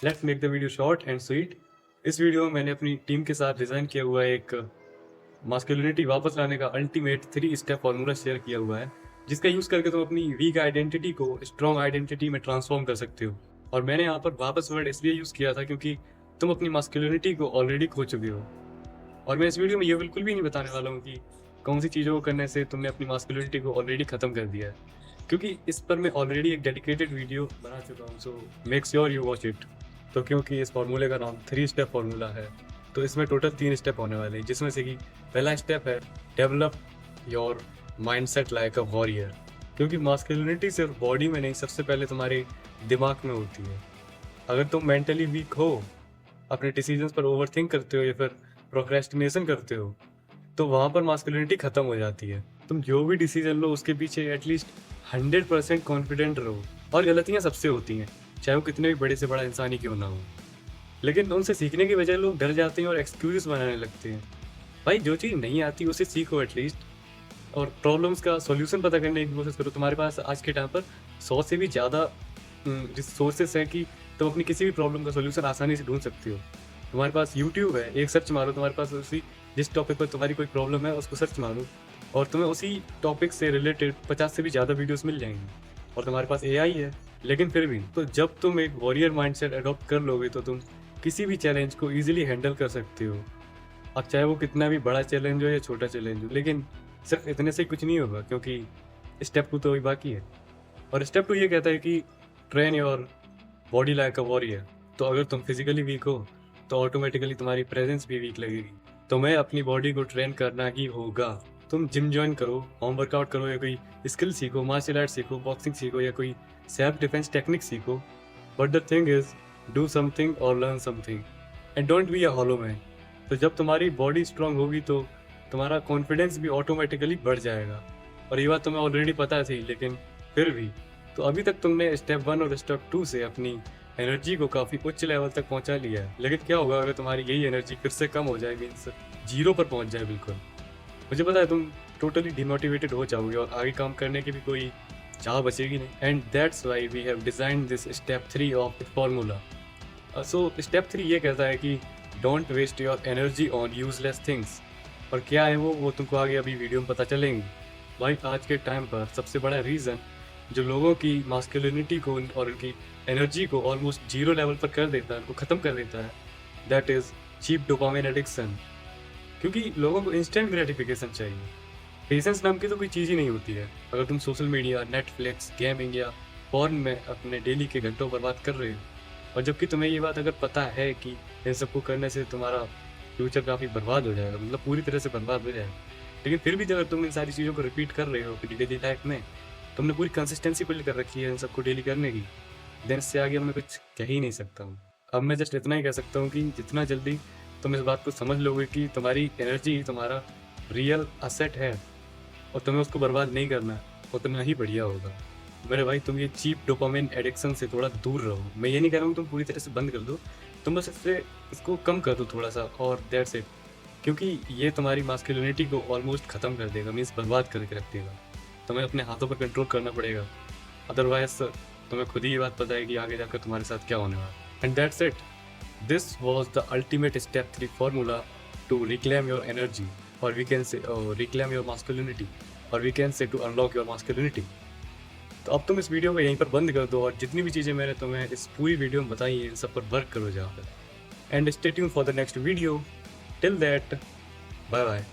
Let's make the video short and sweet. इस video में मैंने अपनी टीम के साथ डिज़ाइन किया हुआ एक मास्कुलिनिटी वापस लाने का अल्टीमेट 3 स्टेप फॉर्मूला शेयर किया हुआ है, जिसका यूज़ करके तुम अपनी वीक आइडेंटिटी को स्ट्रॉन्ग आइडेंटिटी में ट्रांसफॉर्म कर सकते हो। और मैंने यहाँ पर वापस वर्ड इसलिए यूज़ किया था क्योंकि तुम अपनी मास्कुलिनिटी को ऑलरेडी खो चुके हो। और मैं इस वीडियो में ये बिल्कुल भी नहीं बताने वाला हूँ कि कौन सी चीज़ों को करने से तुमने अपनी मास्कुलिनिटी को ऑलरेडी ख़त्म कर दिया है, क्योंकि इस पर मैं ऑलरेडी एक डेडिकेटेड वीडियो बना चुका हूँ। So make sure you watch it. तो क्योंकि इस फार्मूले का नाम 3 स्टेप फार्मूला है, तो इसमें टोटल 3 स्टेप होने वाले हैं, जिसमें से कि पहला स्टेप है develop your mindset like a warrior. क्योंकि मास्कुलिनिटी सिर्फ बॉडी में नहीं, सबसे पहले तुम्हारे दिमाग में होती है। अगर तुम मेंटली वीक हो, अपने डिसीजंस पर ओवरथिंक करते हो या फिर प्रोक्रेस्टिनेशन करते हो, तो वहाँ पर मास्कुलिनिटी ख़त्म हो जाती है। तुम जो भी डिसीजन लो उसके पीछे एटलीस्ट 100% कॉन्फिडेंट रहो। और गलतियाँ सबसे होती हैं, चाहे वो कितने भी बड़े से बड़ा इंसान ही क्यों ना हो, लेकिन उनसे सीखने की बजाय लोग डर जाते हैं और एक्सक्यूज़ बनाने लगते हैं। भाई, जो चीज़ नहीं आती उसे सीखो एटलीस्ट, और प्रॉब्लम्स का सॉल्यूशन पता करने की कोशिश करो। तुम्हारे पास आज के टाइम पर 100 से भी ज़्यादा रिसोर्सेस हैं कि तुम अपनी किसी भी प्रॉब्लम का सॉल्यूशन आसानी से ढूंढ सकते हो। तुम्हारे पास यूट्यूब है, एक सर्च मारो, तुम्हारे पास उसी जिस टॉपिक पर तुम्हारी कोई प्रॉब्लम है उसको सर्च मारो और तुम्हें उसी टॉपिक से रिलेटेड 50 से भी ज़्यादा वीडियोस मिल जाएंगी। और तुम्हारे पास एआई है, लेकिन फिर भी तो जब तुम एक वॉरियर माइंडसेट अडॉप्ट कर लोगे तो तुम किसी भी चैलेंज को ईजिली हैंडल कर सकते हो। अब चाहे वो कितना भी बड़ा चैलेंज हो या छोटा चैलेंज हो, लेकिन सिर्फ इतने से कुछ नहीं होगा, क्योंकि स्टेप 2 तो अभी बाकी है। और स्टेप 2 ये कहता है कि train your body like a warrior. तो अगर तुम फिजिकली वीक हो तो ऑटोमेटिकली तुम्हारी प्रेजेंस भी वीक लगेगी। तुम्हें अपनी बॉडी को ट्रेन करना ही होगा। तुम जिम ज्वाइन करो, होम वर्कआउट करो, या कोई स्किल सीखो, मार्शल आर्ट सीखो, बॉक्सिंग सीखो, या कोई सेल्फ डिफेंस टेक्निक सीखो। But the thing is, do something और learn something and don't be a hollow man. तो जब तुम्हारी बॉडी स्ट्रांग होगी तो तुम्हारा कॉन्फिडेंस भी ऑटोमेटिकली बढ़ जाएगा। और ये बात तुम्हें ऑलरेडी पता थी, लेकिन फिर भी तो अभी तक तुमने स्टेप 1 और स्टेप 2 से अपनी एनर्जी को काफ़ी उच्च लेवल तक पहुंचा लिया है। लेकिन क्या होगा अगर तुम्हारी यही एनर्जी फिर से कम हो जाए, मीन्स 0 पर पहुंच जाए बिल्कुल? मुझे पता है तुम टोटली डिमोटिवेटेड हो जाओगे और आगे काम करने की भी कोई चाह बचेगी नहीं। And that's why we have design this step 3 of formula. So step 3 ये कहता है कि don't waste your energy on useless things. और क्या है वो तुमको आगे अभी वीडियो में पता चलेंगी। भाई, आज के टाइम पर सबसे बड़ा रीज़न जो लोगों की मास्कुलिनिटी को और उनकी एनर्जी को ऑलमोस्ट 0 लेवल पर कर देता है, उनको ख़त्म कर देता है, that is cheap dopamine addiction. क्योंकि लोगों को इंस्टेंट ग्रेटिफिकेशन चाहिए। पेशेंस नाम की तो कोई चीज़ ही नहीं होती है। अगर तुम सोशल मीडिया, नेटफ्लिक्स, गेमिंग या पॉर्न में अपने डेली के घंटों बर्बाद कर रहे हो, और जबकि तुम्हें ये बात अगर पता है कि इन सबको करने से तुम्हारा फ्यूचर काफ़ी बर्बाद हो जाएगा, मतलब पूरी तरह से बर्बाद हो जाएगा, लेकिन फिर भी अगर तुम इन सारी चीज़ों को रिपीट कर रहे हो अपनी डेली लाइफ में, तुमने पूरी कंसिस्टेंसी बिल्ड कर रखी है इन सबको डेली करने की, देन इससे आगे मैं कुछ कह ही नहीं सकता हूँ। अब मैं जस्ट इतना ही कह सकता हूँ कि जितना जल्दी तुम इस बात को समझ लोगे कि तुम्हारी एनर्जी ही तुम्हारा रियल असेट है और तुम्हें उसको बर्बाद नहीं करना, उतना ही बढ़िया होगा। मेरे भाई, तुम ये चीप डोपामिन एडिक्शन से थोड़ा दूर रहो। मैं ये नहीं कह रहा हूँ तुम पूरी तरह से बंद कर दो, तुम बस इसको कम कर दो थोड़ा सा, और दैट्स इट। क्योंकि ये तुम्हारी मास्कुलिनिटी को ऑलमोस्ट ख़त्म कर देगा, मीन्स बर्बाद करके रख देगा। तुम्हें अपने हाथों पर कंट्रोल करना पड़ेगा, अदरवाइज तुम्हें खुद ही ये बात पता है कि आगे जाकर तुम्हारे साथ क्या होने वाला है। And that's it, this was the ultimate step 3 formula to reclaim your energy, और we can say reclaim your masculinity, और we can say to unlock your masculinity. तो अब तुम इस वीडियो को यहीं पर बंद कर दो, और जितनी भी चीज़ें मैंने तुम्हें इस पूरी वीडियो में बताई हैं, इन सब पर वर्क करो जहाँ पर। And stay tuned for the next video. Till that, bye bye.